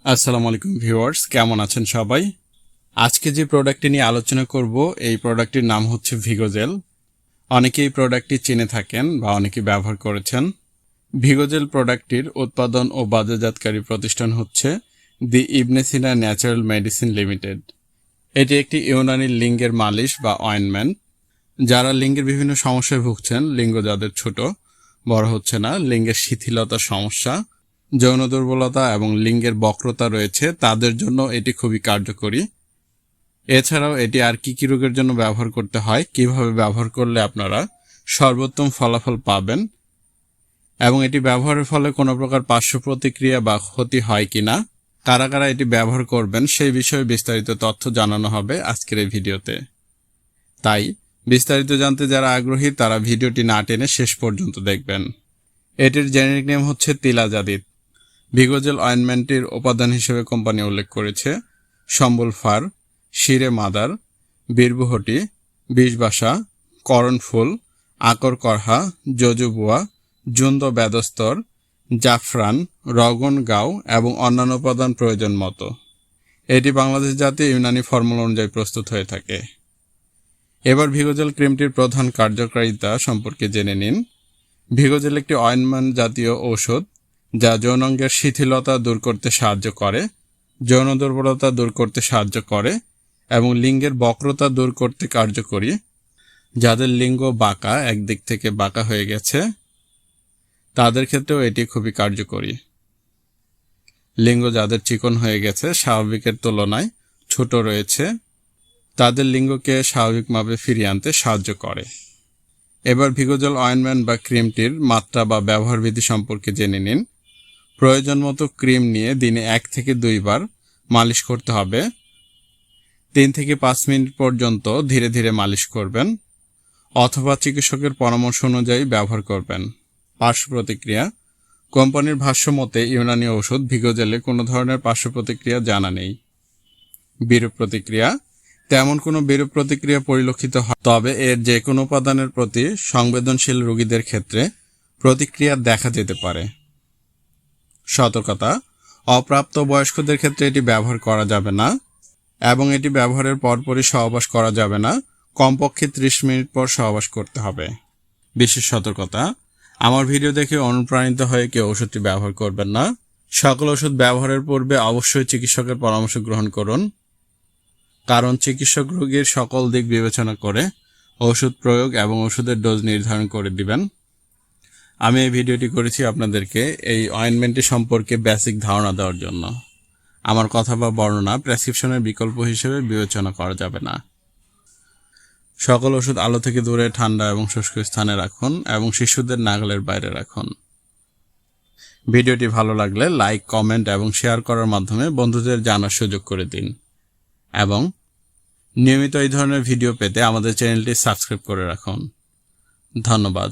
আসসালামু আলাইকুম ভিউয়ার্স, কেমন আছেন সবাই? আজকে যে প্রোডাক্টটি নিয়ে আলোচনা করব এই প্রোডাক্টটির নাম হচ্ছে ভিগোজেল। অনেকেই এই প্রোডাক্টটি চিনে থাকেন বা অনেকেই ব্যবহার করেছেন। ভিগোজেল প্রোডাক্টটির উৎপাদন ও বাজারজাতকারী প্রতিষ্ঠান হচ্ছে দি ইবনে সিনা ন্যাচারাল মেডিসিন লিমিটেড। এটি একটি ইউনানি লিঙ্গের মালিশ বা অয়েনমেন্ট। যারা লিঙ্গের বিভিন্ন সমস্যায় ভুগছেন, লিঙ্গ যাদের ছোট বড় হচ্ছে না, লিঙ্গের শিথিলতার সমস্যা, যৌন দুর্বলতা এবং লিঙ্গের বক্রতা রয়েছে, তাদের জন্য এটি খুবই কার্যকরী। এছাড়াও এটি আর কি রোগের জন্য ব্যবহার করতে হয়, কিভাবে ব্যবহার করলে আপনারা সর্বোত্তম ফলাফল পাবেন এবং এটি ব্যবহারের ফলে কোনো প্রকার পার্শ্ব প্রতিক্রিয়া বা ক্ষতি হয় কিনা, কারা কারা এটি ব্যবহার করবেন সেই বিষয়ে বিস্তারিত তথ্য জানানো হবে আজকের এই ভিডিওতে। তাই বিস্তারিত জানতে যারা আগ্রহী তারা ভিডিওটি না টেনে শেষ পর্যন্ত দেখবেন। এটির জেনেরিক নেম হচ্ছে তিলাজাদিদ। ভিগোজেল অয়েনমেন্টটির উপাদান হিসেবে কোম্পানি উল্লেখ করেছে সম্বল ফার, শিরে মাদার, বীরবুহটি, বিষবাসা, করণফুল, আকর করহা, জজুবুয়া, জুন্দ বেদস্তর, জাফরান, রগন গাও এবং অন্যান্য উপাদান প্রয়োজন মতো। এটি বাংলাদেশ জাতীয় ইউনানি ফর্মুলা অনুযায়ী প্রস্তুত হয়ে থাকে। এবার ভিগোজেল ক্রিমটির প্রধান কার্যকারিতা সম্পর্কে জেনে নিন। ভিগোজেল একটি অয়েনমেন্ট জাতীয় ঔষধ যা যৌনাঙ্গের শিথিলতা দূর করতে সাহায্য করে, যৌন দুর্বলতা দূর করতে সাহায্য করে এবং লিঙ্গের বক্রতা দূর করতে কার্যকরী। যাদের লিঙ্গ বাঁকা, একদিক থেকে বাঁকা হয়ে গেছে, তাদের ক্ষেত্রেও এটি খুবই কার্যকরী। লিঙ্গ যাদের চিকন হয়ে গেছে, স্বাভাবিকের তুলনায় ছোট রয়েছে, তাদের লিঙ্গকে স্বাভাবিক মাপে ফিরিয়ে আনতে সাহায্য করে। এবার ভিগোজেল অয়েনমেন্ট বা ক্রিমটির মাত্রা বা ব্যবহারবিধি সম্পর্কে জেনে নিন। প্রয়োজন মতো ক্রিম নিয়ে দিনে 1 থেকে 2 বার মালিশ করতে হবে। 3 থেকে 5 মিনিট পর্যন্ত ধীরে ধীরে মালিশ করবেন অথবা চিকিৎসকের পরামর্শ অনুযায়ী ব্যবহার করবেন। পার্শ্ব প্রতিক্রিয়া: কোম্পানির ভাষ্য মতে ইউনানি ঔষধ ভিগোজেলে কোনো ধরনের পার্শ্ব প্রতিক্রিয়া জানা নেই। বিরূপ প্রতিক্রিয়া: তেমন কোনো বিরূপ প্রতিক্রিয়া পরিলক্ষিত হয়, তবে এর যে কোনো উপাদানের প্রতি সংবেদনশীল রোগীদের ক্ষেত্রে প্রতিক্রিয়া দেখা যেতে পারে। সতর্কতা: অপ্রাপ্ত বয়স্কদের ক্ষেত্রে এটি ব্যবহার করা যাবে না এবং এটি ব্যবহারের পরপরই সহবাস করা যাবে না, কমপক্ষে 30 মিনিট পর সহবাস করতে হবে। বিশেষ সতর্কতা: আমার ভিডিও দেখে অনুপ্রাণিত হয়ে কেউ ওষুধটি ব্যবহার করবেন না। সকল ওষুধ ব্যবহারের পূর্বে অবশ্যই চিকিৎসকের পরামর্শ গ্রহণ করুন, কারণ চিকিৎসক রোগীর সকল দিক বিবেচনা করে ওষুধ প্রয়োগ এবং ওষুধের ডোজ নির্ধারণ করে দিবেন। আমি এই ভিডিওটি করেছি আপনাদেরকে এই অয়েনমেন্টটি সম্পর্কে বেসিক ধারণা দেওয়ার জন্য। আমার কথা বা বর্ণনা প্রেসক্রিপশনের বিকল্প হিসেবে বিবেচনা করা যাবে না। সকল ওষুধ আলো থেকে দূরে, ঠান্ডা এবং শুষ্ক স্থানে রাখুন এবং শিশুদের নাগালের বাইরে রাখুন। ভিডিওটি ভালো লাগলে লাইক, কমেন্ট এবং শেয়ার করার মাধ্যমে বন্ধুদের জানার সুযোগ করে দিন এবং নিয়মিত এই ধরনের ভিডিও পেতে আমাদের চ্যানেলটি সাবস্ক্রাইব করে রাখুন। ধন্যবাদ।